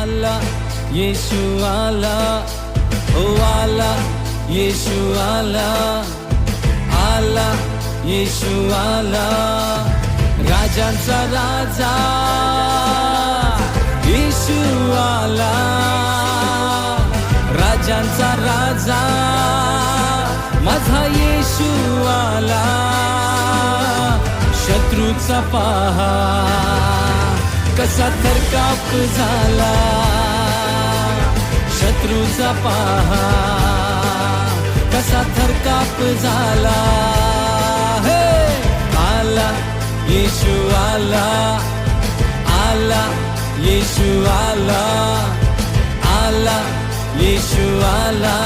आला येशू आला, ओ आला येशू आला, आला येशू आला, राजांचा राजा येशू आला, राजांचा राजा माझा येशू आला. शत्रूचा पहा कसा थरकाप झाला, शत्रूचा पहा कसा थरकाप झाला. हे आला येशू आला, आला येशू आला, आला येशू आला.